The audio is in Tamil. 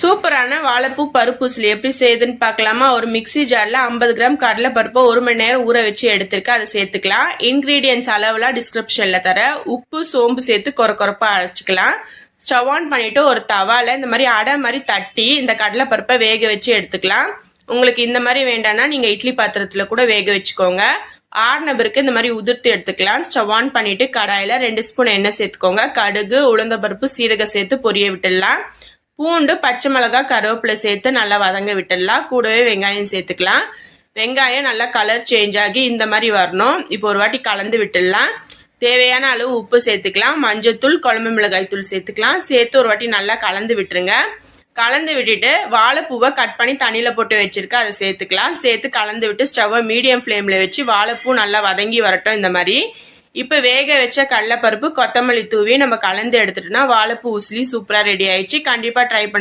சூப்பரான வாழைப்பூ பருப்பு உசிலி எப்படி செய்யுதுன்னு பார்க்கலாமா? ஒரு மிக்சி ஜார்ல 50 கிராம் கடலை பருப்பை 1 மணி நேரம் ஊற வச்சு எடுத்துருக்கு, அதை சேர்த்துக்கலாம். இன்கிரீடியன்ஸ் அளவுலாம் டிஸ்கிரிப்ஷன்ல தர. உப்பு சோம்பு சேர்த்து கொரப்பா அரைச்சிக்கலாம். ஸ்டவ் ஆன் பண்ணிட்டு ஒரு தவால இந்த மாதிரி அடை மாதிரி தட்டி இந்த கடலை பருப்பை வேக வச்சு எடுத்துக்கலாம். உங்களுக்கு இந்த மாதிரி வேண்டாம்னா நீங்க இட்லி பாத்திரத்துல கூட வேக வச்சுக்கோங்க. ஆறுன பிறகு இந்த மாதிரி உதிர்த்து எடுத்துக்கலாம். ஸ்டவ் ஆன் பண்ணிட்டு கடாயில 2 ஸ்பூன் எண்ணெய் சேர்த்துக்கோங்க. கடுகு, உளுந்த பருப்பு, சீரகம் சேர்த்து பொரிய விட்டுடலாம். பூண்டு, பச்சை மிளகாய், கருவேப்பிலை சேர்த்து நல்லா வதங்க விட்டுடலாம். கூடவே வெங்காயம் சேர்த்துக்கலாம். வெங்காயம் நல்லா கலர் சேஞ்ச் ஆகி இந்த மாதிரி வரணும். இப்போ ஒரு வாட்டி கலந்து விட்டுடலாம். தேவையான அளவு உப்பு சேர்த்துக்கலாம். மஞ்சத்தூள், குழம்பு மிளகாய் தூள் சேர்த்துக்கலாம். சேர்த்து ஒரு வாட்டி நல்லா கலந்து விட்டுருங்க. கலந்து விட்டுட்டு வாழைப்பூவை கட் பண்ணி தண்ணியில போட்டு வச்சிருக்க அதை சேர்த்துக்கலாம். சேர்த்து கலந்து விட்டு ஸ்டவ்வை மீடியம் ஃப்ளேம்ல வச்சு வாழைப்பூ நல்லா வதங்கி வரட்டும். இந்த மாதிரி இப்போ வேக வச்ச கடலைப்பருப்பு, கொத்தமல்லி தூவி நம்ம கலந்து எடுத்துட்டோம்னா வாழைப்பூ உசிலி சூப்பரா ரெடி ஆயிடுச்சு. கண்டிப்பா ட்ரை பண்ணி